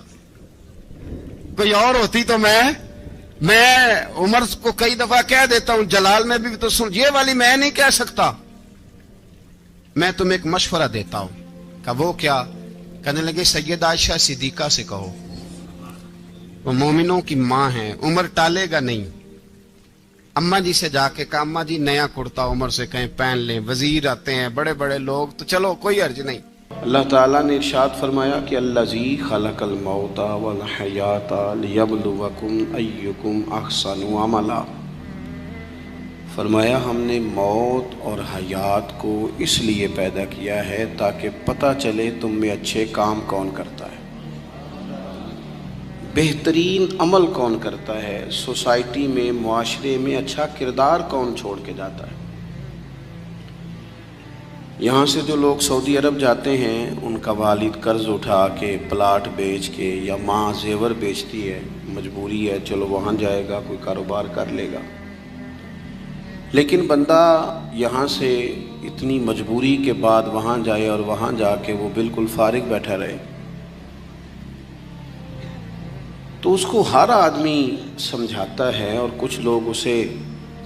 کوئی اور ہوتی تو میں عمر کو کئی دفعہ کہہ دیتا ہوں، جلال میں بھی تو سن، یہ والی میں نہیں کہہ سکتا، میں تمہیں ایک مشورہ دیتا ہوں۔ کہا وہ کیا؟ کہنے لگے سیدہ عائشہ صدیقہ سے کہو، وہ مومنوں کی ماں ہیں، عمر ٹالے گا نہیں۔ اماں جی سے جا کے کہا اماں جی نیا کرتا عمر سے کہیں پہن لیں، وزیر آتے ہیں، بڑے بڑے لوگ، تو چلو کوئی حرج نہیں۔ اللہ تعالیٰ نے ارشاد فرمایا کہ الذی خلق الموت والحیات لیبلوکم ایکم احسن عملا، فرمایا ہم نے موت اور حیات کو اس لیے پیدا کیا ہے تاکہ پتہ چلے تم میں اچھے کام کون کرتا ہے، بہترین عمل کون کرتا ہے، سوسائٹی میں، معاشرے میں اچھا کردار کون چھوڑ کے جاتا ہے۔ یہاں سے جو لوگ سعودی عرب جاتے ہیں ان کا والد قرض اٹھا کے پلاٹ بیچ کے، یا ماں زیور بیچتی ہے، مجبوری ہے، چلو وہاں جائے گا، کوئی کاروبار کر لے گا، لیکن بندہ یہاں سے اتنی مجبوری کے بعد وہاں جائے اور وہاں جا کے وہ بالکل فارغ بیٹھا رہے، تو اس کو ہر آدمی سمجھاتا ہے، اور کچھ لوگ اسے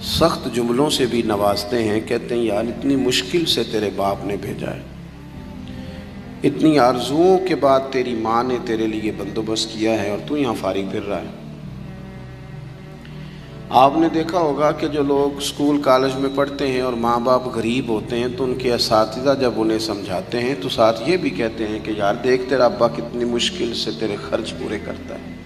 سخت جملوں سے بھی نوازتے ہیں، کہتے ہیں یار اتنی مشکل سے تیرے باپ نے بھیجا ہے، اتنی آرزوؤں کے بعد تیری ماں نے تیرے لیے بندوبست کیا ہے اور تو یہاں فارغ پھر رہا ہے۔ آپ نے دیکھا ہوگا کہ جو لوگ اسکول کالج میں پڑھتے ہیں اور ماں باپ غریب ہوتے ہیں تو ان کے اساتذہ جب انہیں سمجھاتے ہیں تو ساتھ یہ بھی کہتے ہیں کہ یار دیکھ تیرا ابا کتنی مشکل سے تیرے خرچ پورے کرتا ہے۔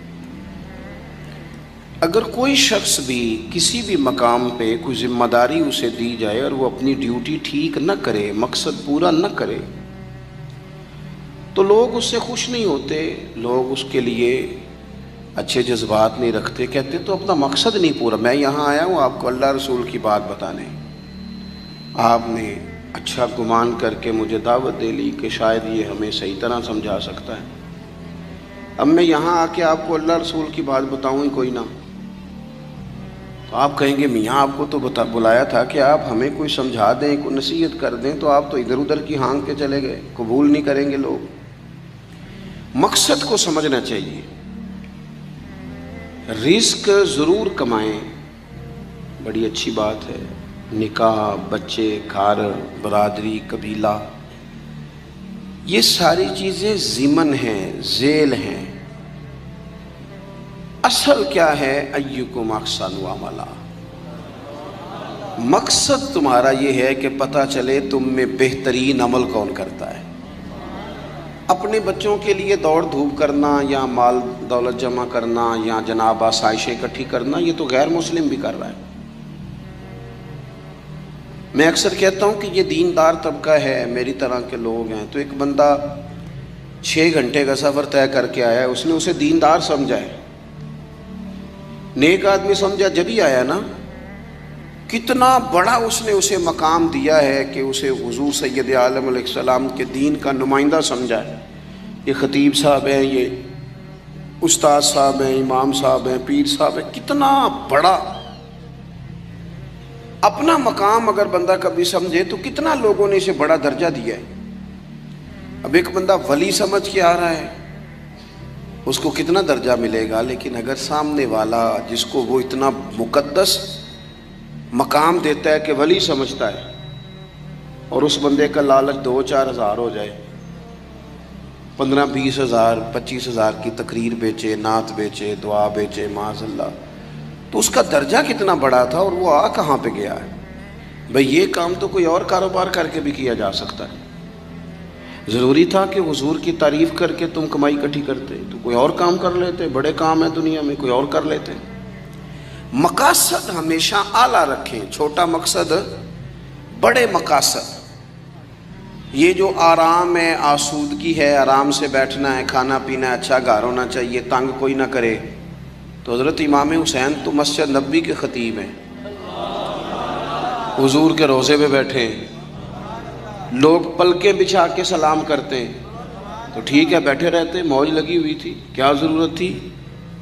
اگر کوئی شخص بھی کسی بھی مقام پہ کوئی ذمہ داری اسے دی جائے اور وہ اپنی ڈیوٹی ٹھیک نہ کرے، مقصد پورا نہ کرے، تو لوگ اس سے خوش نہیں ہوتے، لوگ اس کے لیے اچھے جذبات نہیں رکھتے، کہتے تو اپنا مقصد نہیں پورا، میں یہاں آیا ہوں آپ کو اللہ رسول کی بات بتانے، آپ نے اچھا گمان کر کے مجھے دعوت دے لی کہ شاید یہ ہمیں صحیح طرح سمجھا سکتا ہے، اب میں یہاں آ کے آپ کو اللہ رسول کی بات بتاؤں ہی کوئی نہ، تو آپ کہیں گے میاں آپ کو تو بلایا تھا کہ آپ ہمیں کوئی سمجھا دیں، کوئی نصیحت کر دیں، تو آپ تو ادھر ادھر کی ہانک کے چلے گئے، قبول نہیں کریں گے لوگ۔ مقصد کو سمجھنا چاہیے، رزق ضرور کمائیں، بڑی اچھی بات ہے، نکاح، بچے، گھر، برادری، قبیلہ، یہ ساری چیزیں ضمن ہیں، ذیل ہیں، اصل کیا ہے؟ ایکم احسن عملا، مقصد تمہارا یہ ہے کہ پتہ چلے تم میں بہترین عمل کون کرتا ہے۔ اپنے بچوں کے لیے دوڑ دھوپ کرنا یا مال دولت جمع کرنا یا جناب آسائشیں اکٹھی کرنا، یہ تو غیر مسلم بھی کر رہا ہے۔ میں اکثر کہتا ہوں کہ یہ دیندار طبقہ ہے، میری طرح کے لوگ ہیں، تو ایک بندہ 6 گھنٹے کا سفر طے کر کے آیا ہے، اس نے اسے دیندار سمجھا ہے، نیک آدمی سمجھا جبھی آیا نا، کتنا بڑا اس نے اسے مقام دیا ہے کہ اسے حضور سید عالم علیہ السلام کے دین کا نمائندہ سمجھا ہے۔ یہ خطیب صاحب ہیں، یہ استاد صاحب ہیں، امام صاحب ہیں، پیر صاحب ہیں، کتنا بڑا اپنا مقام اگر بندہ کبھی سمجھے تو کتنا لوگوں نے اسے بڑا درجہ دیا ہے۔ اب ایک بندہ ولی سمجھ کے آ رہا ہے، اس کو کتنا درجہ ملے گا، لیکن اگر سامنے والا جس کو وہ اتنا مقدس مقام دیتا ہے کہ ولی سمجھتا ہے، اور اس بندے کا لالچ 2-4 ہزار ہو جائے، 15-20 ہزار 25 ہزار کی تقریر بیچے، نعت بیچے، دعا بیچے، معاذ اللہ، تو اس کا درجہ کتنا بڑا تھا اور وہ آ کہاں پہ گیا ہے۔ بھئی یہ کام تو کوئی اور کاروبار کر کے بھی کیا جا سکتا ہے، ضروری تھا کہ حضور کی تعریف کر کے تم کمائی اکٹھی کرتے تو کوئی اور کام کر لیتے، بڑے کام ہیں دنیا میں، کوئی اور کر لیتے۔ مقاصد ہمیشہ اعلیٰ رکھیں، چھوٹا مقصد، بڑے مقاصد۔ یہ جو آرام ہے، آسودگی ہے، آرام سے بیٹھنا ہے، کھانا پینا ہے، اچھا گھر ہونا چاہیے، تنگ کوئی نہ کرے، تو حضرت امام حسین تو مسجد نبوی کے خطیب ہیں، حضور کے روضے پہ بیٹھے ہیں، لوگ پلکیں بچھا کے سلام کرتے ہیں، تو ٹھیک ہے بیٹھے رہتے، موج لگی ہوئی تھی، کیا ضرورت تھی؟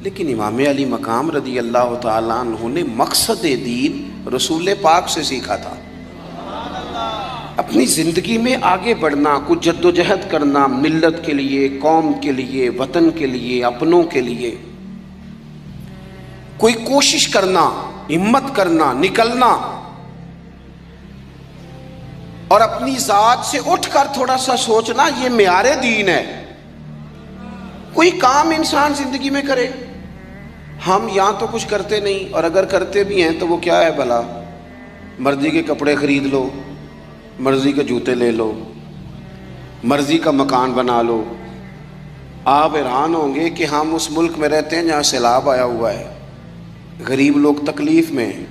لیکن امام علی مقام رضی اللہ تعالیٰ عنہ نے مقصد دین رسول پاک سے سیکھا تھا۔ اپنی زندگی میں آگے بڑھنا، کچھ جدوجہد کرنا، ملت کے لیے، قوم کے لیے، وطن کے لیے، اپنوں کے لیے کوئی کوشش کرنا، ہمت کرنا، نکلنا، اور اپنی ذات سے اٹھ کر تھوڑا سا سوچنا، یہ معیار دین ہے۔ کوئی کام انسان زندگی میں کرے۔ ہم یہاں تو کچھ کرتے نہیں، اور اگر کرتے بھی ہیں تو وہ کیا ہے بھلا؟ مرضی کے کپڑے خرید لو، مرضی کے جوتے لے لو، مرضی کا مکان بنا لو۔ آپ حیران ہوں گے کہ ہم اس ملک میں رہتے ہیں جہاں سیلاب آیا ہوا ہے، غریب لوگ تکلیف میں ہیں،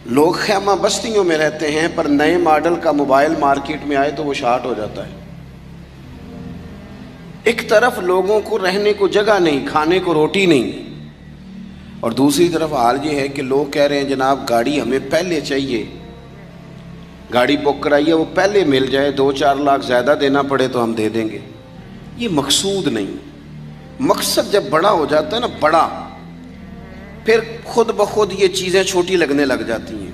لوگ خیمہ بستیوں میں رہتے ہیں، پر نئے ماڈل کا موبائل مارکیٹ میں آئے تو وہ شارٹ ہو جاتا ہے۔ ایک طرف لوگوں کو رہنے کو جگہ نہیں، کھانے کو روٹی نہیں، اور دوسری طرف حال یہ ہے کہ لوگ کہہ رہے ہیں جناب گاڑی ہمیں پہلے چاہیے، گاڑی بک کرائیے، وہ پہلے مل جائے، 2-4 لاکھ زیادہ دینا پڑے تو ہم دے دیں گے۔ یہ مقصود نہیں۔ مقصد جب بڑا ہو جاتا ہے نا، بڑا، پھر خود بخود یہ چیزیں چھوٹی لگنے لگ جاتی ہیں۔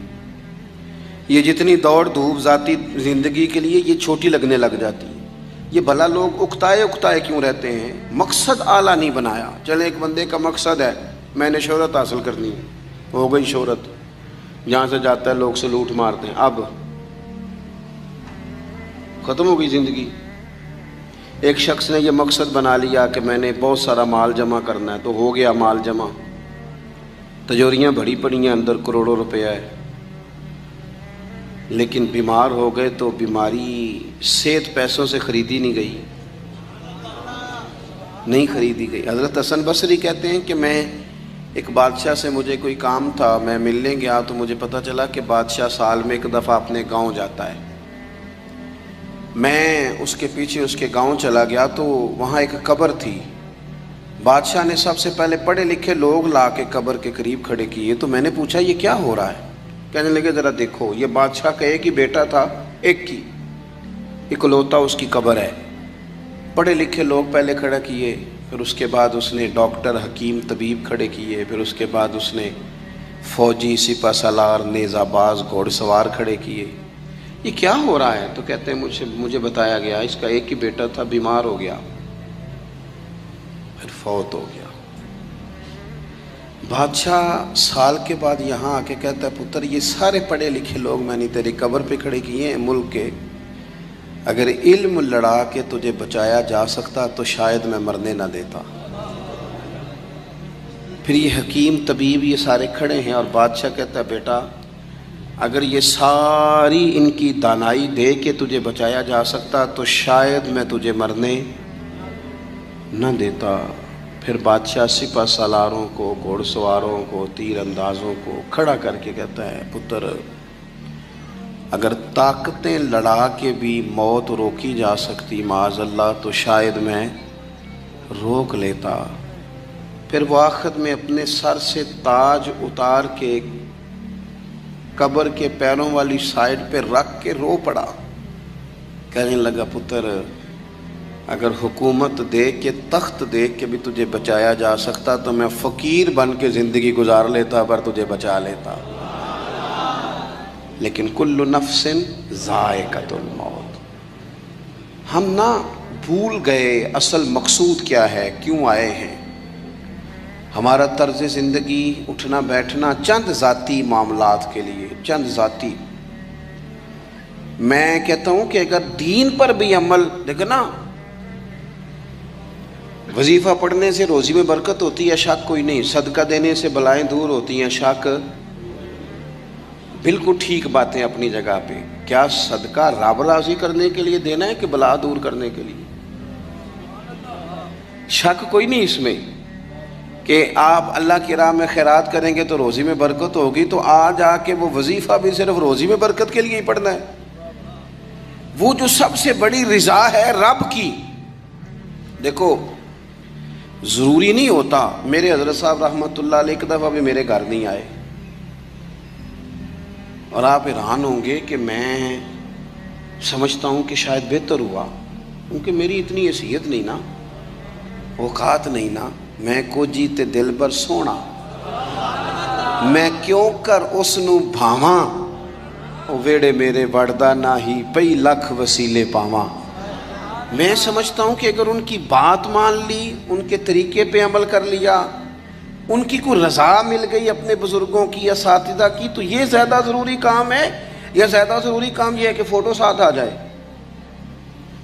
یہ جتنی دوڑ دھوپ ذاتی زندگی کے لیے یہ چھوٹی لگنے لگ جاتی ہے۔ یہ بھلا لوگ اکتائے کیوں رہتے ہیں؟ مقصد اعلیٰ نہیں بنایا۔ چلے ایک بندے کا مقصد ہے میں نے شہرت حاصل کرنی ہے، ہو گئی شہرت، جہاں سے جاتا ہے لوگ سلوٹ مارتے ہیں، اب ختم ہو گئی زندگی۔ ایک شخص نے یہ مقصد بنا لیا کہ میں نے بہت سارا مال جمع کرنا ہے، تو ہو گیا مال جمع، تجوریاں بڑی پڑی ہیں، اندر کروڑوں روپیہ ہے، لیکن بیمار ہو گئے تو بیماری صحت پیسوں سے خریدی نہیں گئی، نہیں خریدی گئی۔ حضرت حسن بصری کہتے ہیں کہ میں ایک بادشاہ سے مجھے کوئی کام تھا، میں ملنے گیا تو مجھے پتہ چلا کہ بادشاہ سال میں ایک دفعہ اپنے گاؤں جاتا ہے۔ میں اس کے پیچھے اس کے گاؤں چلا گیا تو وہاں ایک قبر تھی۔ بادشاہ نے سب سے پہلے پڑھے لکھے لوگ لا کے قبر کے قریب کھڑے کیے، تو میں نے پوچھا یہ کیا ہو رہا ہے؟ کہنے لگے ذرا دیکھو، یہ بادشاہ کا ایک ہی بیٹا تھا، ایک کی اکلوتا اس کی قبر ہے۔ پڑھے لکھے لوگ پہلے کھڑا کیے، پھر اس کے بعد اس نے ڈاکٹر، حکیم، طبیب کھڑے کیے، پھر اس کے بعد اس نے فوجی، سپہ سالار، نیزہ باز، گھوڑ سوار کھڑے کیے۔ یہ کیا ہو رہا ہے؟ تو کہتے ہیں مجھے بتایا گیا اس کا ایک ہی بیٹا تھا، بیمار ہو گیا، پھر فوت ہو گیا۔ بادشاہ سال کے بعد یہاں آ کے کہتا ہے پتر یہ سارے پڑھے لکھے لوگ میں نے تیری قبر پہ کھڑے کیے ہیں ملک کے، اگر علم لڑا کے تجھے بچایا جا سکتا تو شاید میں مرنے نہ دیتا۔ پھر یہ حکیم، طبیب، یہ سارے کھڑے ہیں، اور بادشاہ کہتا ہے بیٹا اگر یہ ساری ان کی دانائی دے کے تجھے بچایا جا سکتا تو شاید میں تجھے مرنے نہ دیتا۔ پھر بادشاہ سپہ سالاروں کو، گھوڑ سواروں کو، تیر اندازوں کو کھڑا کر کے کہتا ہے پتر اگر طاقتیں لڑا کے بھی موت روکی جا سکتی معاذ اللہ تو شاید میں روک لیتا۔ پھر وہ آخر میں اپنے سر سے تاج اتار کے قبر کے پیروں والی سائڈ پہ رکھ کے رو پڑا، کہنے لگا پتر اگر حکومت دے کے، تخت دے کے بھی تجھے بچایا جا سکتا تو میں فقیر بن کے زندگی گزار لیتا پر تجھے بچا لیتا، لیکن کل نفس ذائقۃ الموت۔ ہم نہ بھول گئے اصل مقصود کیا ہے، کیوں آئے ہیں۔ ہمارا طرز زندگی، اٹھنا بیٹھنا چند ذاتی معاملات کے لیے، چند ذاتی۔ میں کہتا ہوں کہ اگر دین پر بھی عمل، دیکھو نا، وظیفہ پڑھنے سے روزی میں برکت ہوتی ہے، شک کوئی نہیں، صدقہ دینے سے بلائیں دور ہوتی ہیں، شک، بالکل ٹھیک باتیں اپنی جگہ پہ۔ کیا صدقہ رب راضی کرنے کے لیے دینا ہے کہ بلا دور کرنے کے لیے؟ شک کوئی نہیں اس میں کہ آپ اللہ کی راہ میں خیرات کریں گے تو روزی میں برکت ہوگی، تو آج آ کے وہ وظیفہ بھی صرف روزی میں برکت کے لیے ہی پڑھنا ہے۔ وہ جو سب سے بڑی رضا ہے رب کی، دیکھو ضروری نہیں ہوتا۔ میرے حضرت صاحب رحمۃ اللہ علیہ ایک دفعہ بھی میرے گھر نہیں آئے، اور آپ حیران ہوں گے کہ میں سمجھتا ہوں کہ شاید بہتر ہوا، کیونکہ میری اتنی حیثیت نہیں نا، اوقات نہیں نا، میں کو جیتے دل بر سونا، میں کیوں کر اس نو بھاواں ویڑے میرے وڑدا نہ ہی پئی لکھ وسیلے پاواں. میں سمجھتا ہوں کہ اگر ان کی بات مان لی، ان کے طریقے پہ عمل کر لیا، ان کی کوئی رضا مل گئی اپنے بزرگوں کی، اساتذہ کی، تو یہ زیادہ ضروری کام ہے، یا زیادہ ضروری کام یہ ہے کہ فوٹو ساتھ آ جائے،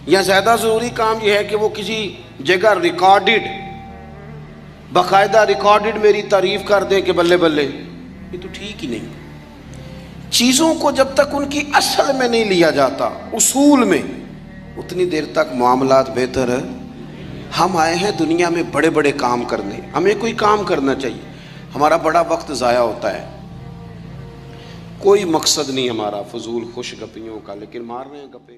یا زیادہ ضروری کام یہ ہے کہ وہ کسی جگہ ریکارڈڈ، باقاعدہ ریکارڈڈ میری تعریف کر دیں کہ بلے بلے. یہ تو ٹھیک ہی نہیں. چیزوں کو جب تک ان کی اصل میں نہیں لیا جاتا، اصول میں، اتنی دیر تک معاملات بہتر ہے. ہم آئے ہیں دنیا میں بڑے بڑے کام کرنے، ہمیں کوئی کام کرنا چاہیے. ہمارا بڑا وقت ضائع ہوتا ہے، کوئی مقصد نہیں ہمارا فضول خوش گپیوں کا، لیکن مار رہے ہیں گپے.